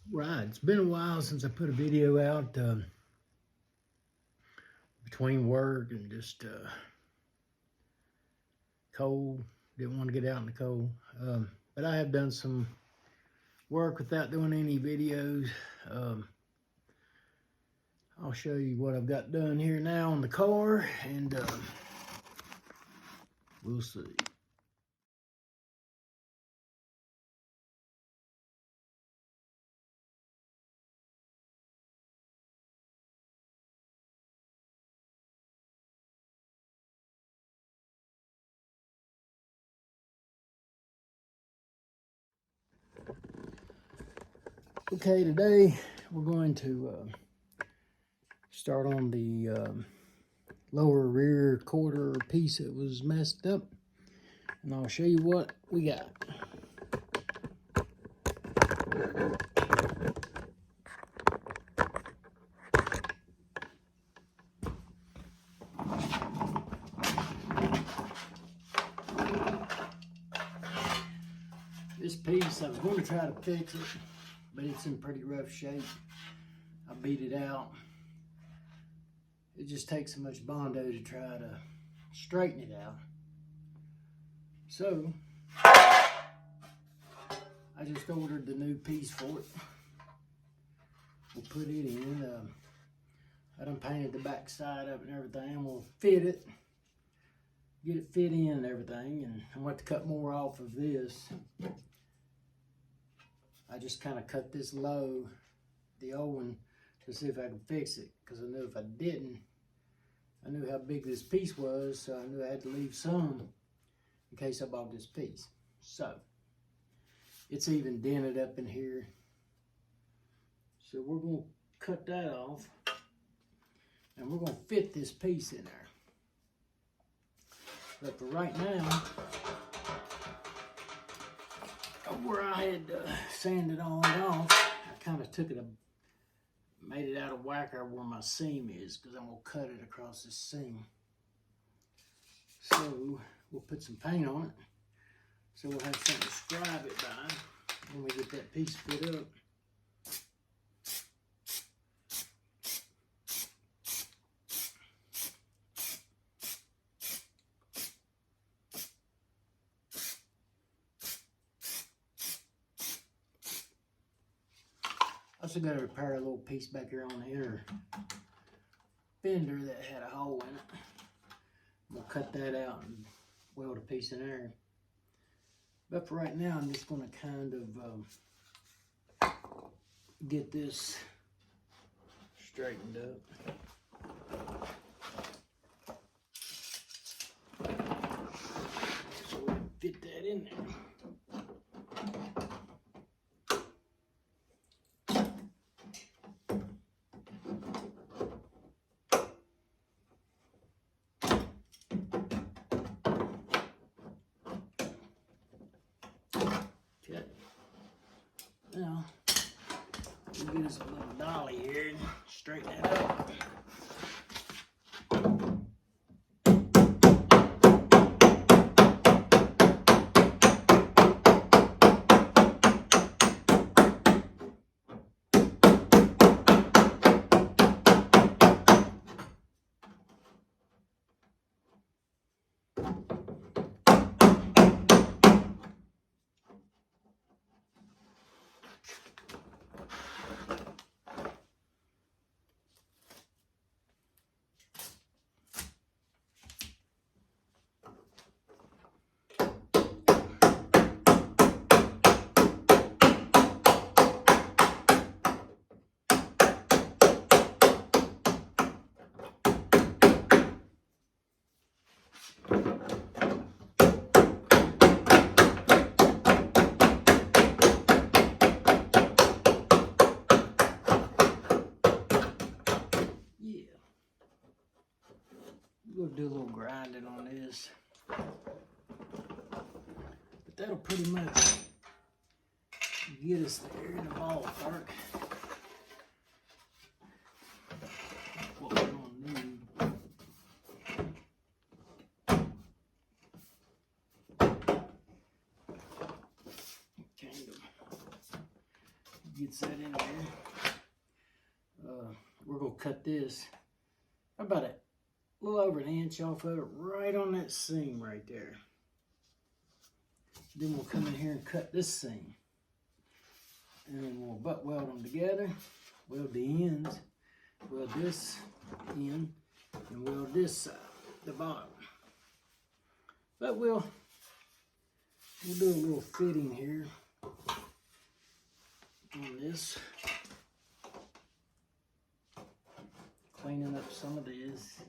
Right, it's been a while since I put a video out between work and just cold. Didn't want to get out in the cold. But I have done some work without doing any videos. I'll show you what I've got done here now on the car, and we'll see. Okay, today we're going to start on the lower rear quarter piece that was messed up, and I'll show you what we got. This piece, I was going to try to fix it, but it's in pretty rough shape. I beat it out. It just takes so much Bondo to try to straighten it out. So, I just ordered the new piece for it. We'll put it in. I done painted the back side of it and everything. We'll fit it, get it fit in and everything, and I'm going to cut more off of this. I just kind of cut this low, the old one, to see if I could fix it, because I knew if I didn't, I knew how big this piece was, so I knew I had to leave some in case I bought this piece. So, it's even dented up in here. So we're going to cut that off, and we're going to fit this piece in there. But for right now, where I had sanded all off, I kind of took it, made it out of whacker where my seam is, because I'm going to cut it across this seam. So we'll put some paint on it, so we'll have something to scribe it by when we get that piece fit up. I also got to repair a little piece back here on the inner fender that had a hole in it. We'll cut that out and weld a piece in there. But for right now, I'm just going to kind of get this straightened up. So we'll fit that in there. Now, we'll use a little dolly here and straighten it up. We'll do a little grinding on this, but that'll pretty much get us there in the ballpark. What we're gonna need. Kind of gets that in there. We're going to cut this about a little over an inch off of it, right on that seam right there. Then we'll come in here and cut this seam. And then we'll butt weld them together, weld the ends, weld this end, and weld this side, the bottom. But we'll do a little fitting here on this. Cleaning up some of this.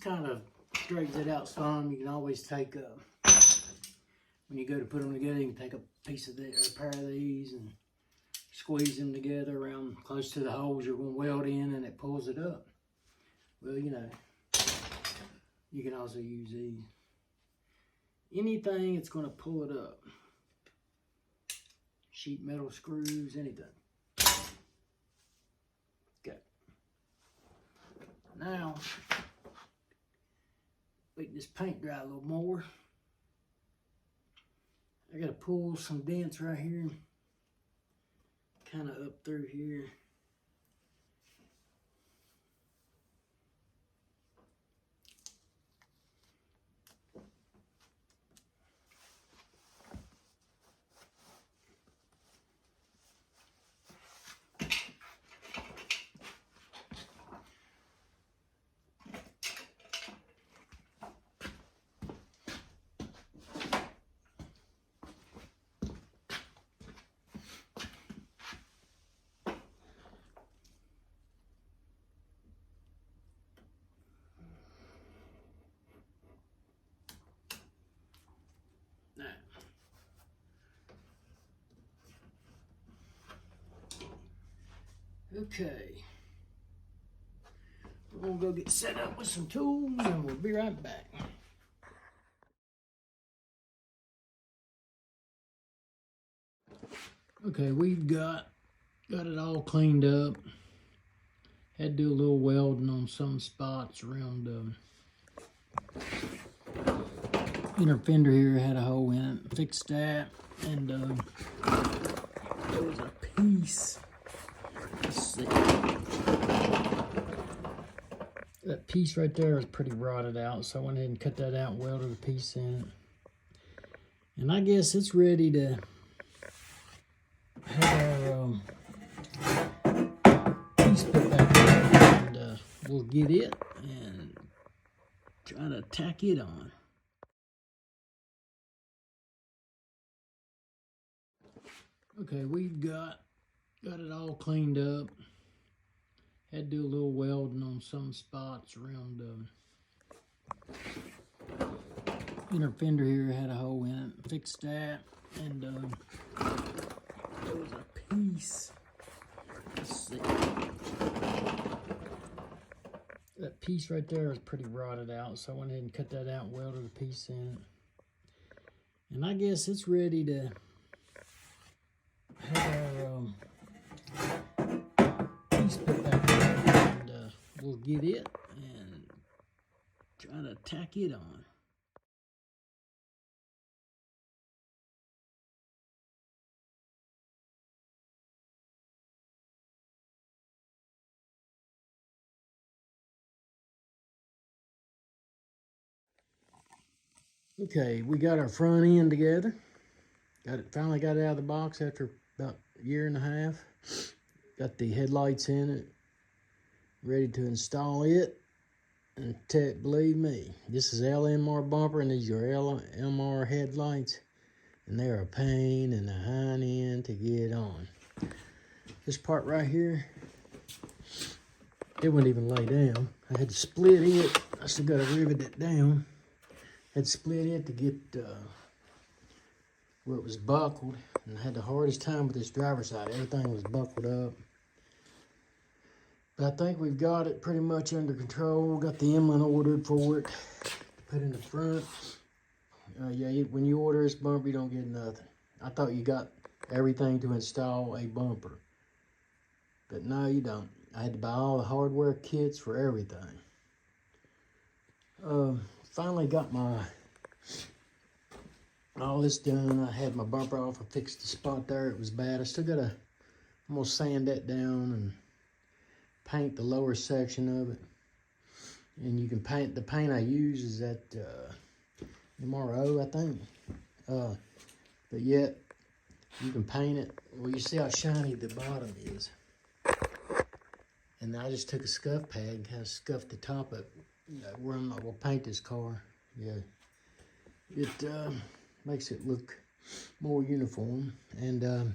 Kind of straightens it out some. You can always take when you go to put them together, you can take a piece of this or a pair of these and squeeze them together around close to the holes you're going to weld in, and it pulls it up. Well, you know, you can also use these. Anything that's going to pull it up. Sheet metal screws, anything. Okay. Now, make this paint dry a little more. I gotta pull some dents right here, kind of up through here. Okay, we're gonna go get set up with some tools and we'll be right back. Okay, we've got it all cleaned up. Had to do a little welding on some spots around inner fender here, had a hole in it. Fixed that, and there was a piece. Let's see. That piece right there is pretty rotted out, so I went ahead and cut that out and welded a piece in it. And I guess it's ready to have our piece put back together, and we'll get it and try to tack it on. Okay, we've got it all cleaned up. Had to do a little welding on some spots around inner fender here, had a hole in it. Fixed that, and there was a piece. Let's see. That piece right there is pretty rotted out, so I went ahead and cut that out and welded a piece in it. And I guess it's ready to have our piece put back together, and we'll get it and try to tack it on. Okay, we got our front end together. Finally got it out of the box after about a year and a half. Got the headlights in it, ready to install it. And believe me, this is LMR bumper and these are LMR headlights, and they're a pain in the hind end to get on. This part right here, it wouldn't even lay down. I had to split it. I still got to rivet it down. Had to split it to get where it was buckled. And I had the hardest time with this driver's side. Everything was buckled up. But I think we've got it pretty much under control. Got the inlet ordered for it to put in the front. Yeah, when you order this bumper, you don't get nothing. I thought you got everything to install a bumper. But no, you don't. I had to buy all the hardware kits for everything. Finally got all this done. I had my bumper off. I fixed the spot there. It was bad. I still gotta, I'm gonna sand that down and paint the lower section of it. And you can paint, the paint I use is at MRO, I think. But yet, you can paint it. Well, you see how shiny the bottom is. And I just took a scuff pad and kind of scuffed the top of it. Where I'm not gonna paint this car. Yeah, it makes it look more uniform. And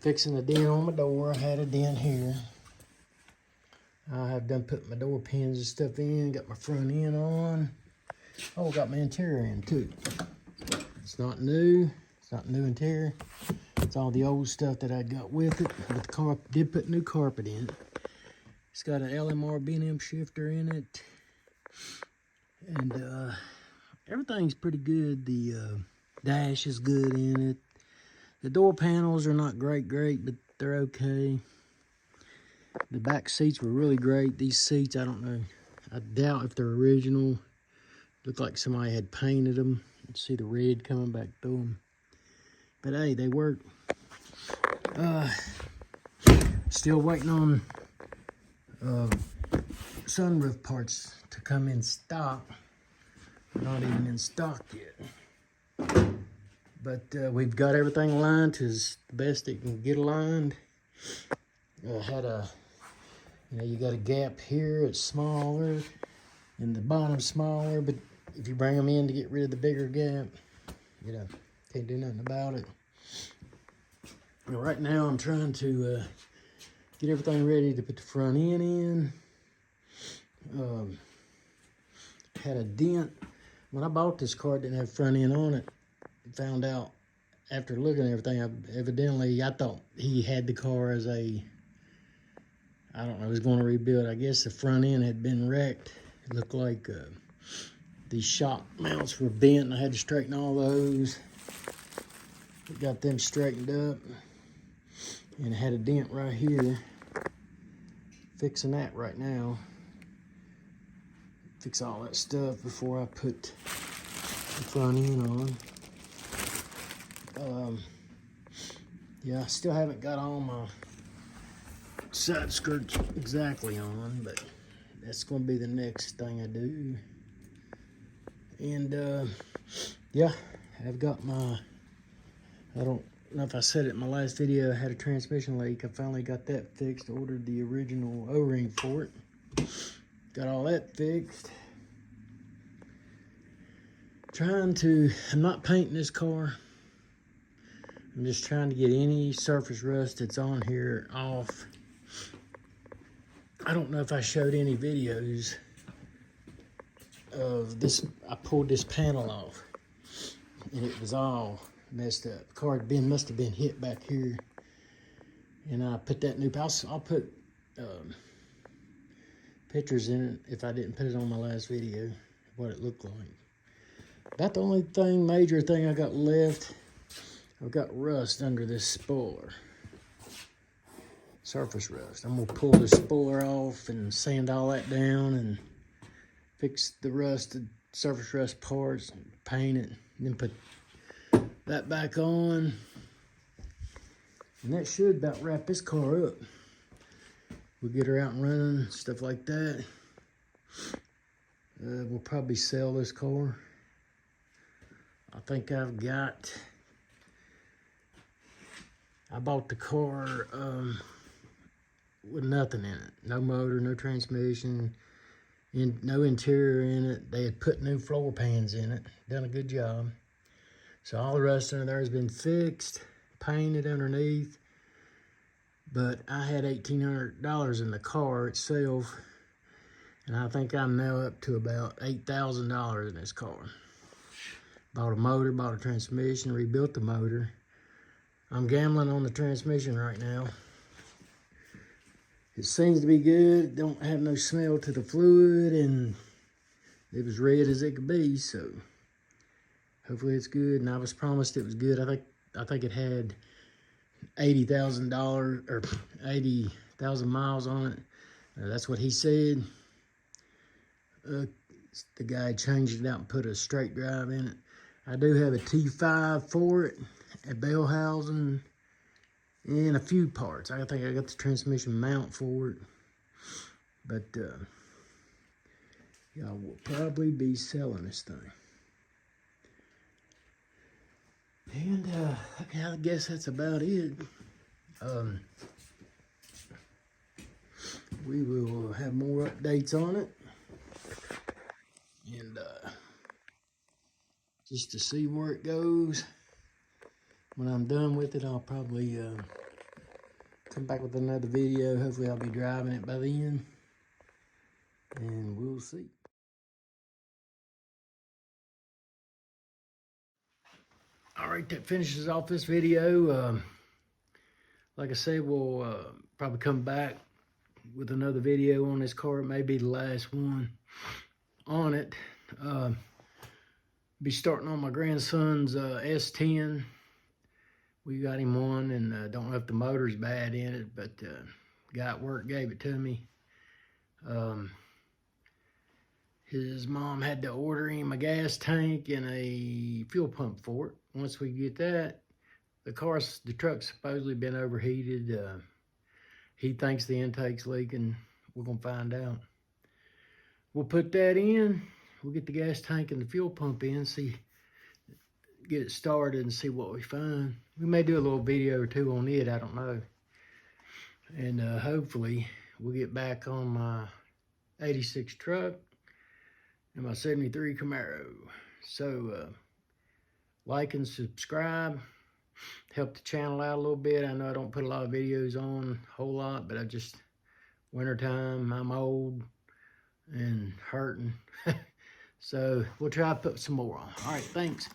fixing the dent on my door. I had a dent here. I have done put my door pins and stuff in. Got my front end on. Oh, got my interior in too. It's not new. It's not new interior. It's all the old stuff that I got with it. But the car did put new carpet in it. It's got an LMR B&M shifter in it. And everything's pretty good. The dash is good in it. The door panels are not great, but they're okay. The back seats were really great. These seats, I don't know. I doubt if they're original. Look like somebody had painted them. You see the red coming back through them. But hey, they work. Still waiting on sunroof parts to come in stock. Not even in stock yet. But we've got everything aligned to the best it can get aligned. Had a, you got a gap here. It's smaller, and the bottom's smaller. But if you bring them in to get rid of the bigger gap, can't do nothing about it. Right now, I'm trying to get everything ready to put the front end in. Had a dent. When I bought this car, it didn't have front end on it. Found out after looking at everything, I thought he had the car as a, I don't know, he was going to rebuild. I guess the front end had been wrecked. It looked like these shock mounts were bent, and I had to straighten all those. Got them straightened up, and it had a dent right here. Fixing that right now. Fix all that stuff before I put the front end on. Yeah, I still haven't got all my side skirts exactly on, but that's going to be the next thing I do. And yeah, I've got my, I don't know if I said it in my last video, I had a transmission leak. I finally got that fixed. Ordered the original O-ring for it. Got all that fixed. I'm not painting this car. I'm just trying to get any surface rust that's on here off. I don't know if I showed any videos of this. I pulled this panel off, and it was all messed up. The car must have been hit back here, and I put that new. I'll put pictures in it if I didn't put it on my last video, what it looked like. About the only major thing I got left. I've got rust under this spoiler. Surface rust. I'm gonna pull the spoiler off and sand all that down and fix the rusted surface rust parts, and paint it, and then put that back on. And that should about wrap this car up. We'll get her out and running, stuff like that. We'll probably sell this car. I think I bought the car with nothing in it. No motor, no transmission, no interior in it. They had put new floor pans in it. Done a good job. So all the rest under there has been fixed, painted underneath. But I had $1,800 in the car itself. And I think I'm now up to about $8,000 in this car. Bought a motor, bought a transmission, rebuilt the motor. I'm gambling on the transmission right now. It seems to be good. Don't have no smell to the fluid, and it was red as it could be, so hopefully it's good. And I was promised it was good. I think it had $80,000 or 80,000 miles on it. That's what he said. The guy changed it out and put a straight drive in it. I do have a T5 for it, a bell housing, and a few parts. I think I got the transmission mount for it. But y'all will probably be selling this thing. And okay, I guess that's about it. We will have more updates on it. And just to see where it goes. When I'm done with it, I'll probably come back with another video. Hopefully I'll be driving it by then. And we'll see. All right, that finishes off this video. Like I said, we'll probably come back with another video on this car. It may be the last one on it. Be starting on my grandson's S10. We got him one, and don't know if the motor's bad in it, but guy at work gave it to me. His mom had to order him a gas tank and a fuel pump for it. Once we get that, the truck's supposedly been overheated. He thinks the intake's leaking. We're gonna find out. We'll put that in. We'll get the gas tank and the fuel pump in, get it started and see what we find. We may do a little video or two on it, I don't know. And hopefully we'll get back on my 86 truck and my 73 Camaro. So like and subscribe, help the channel out a little bit. I know I don't put a lot of videos on, a whole lot, but wintertime, I'm old and hurting. So we'll try to put some more on. All right, thanks.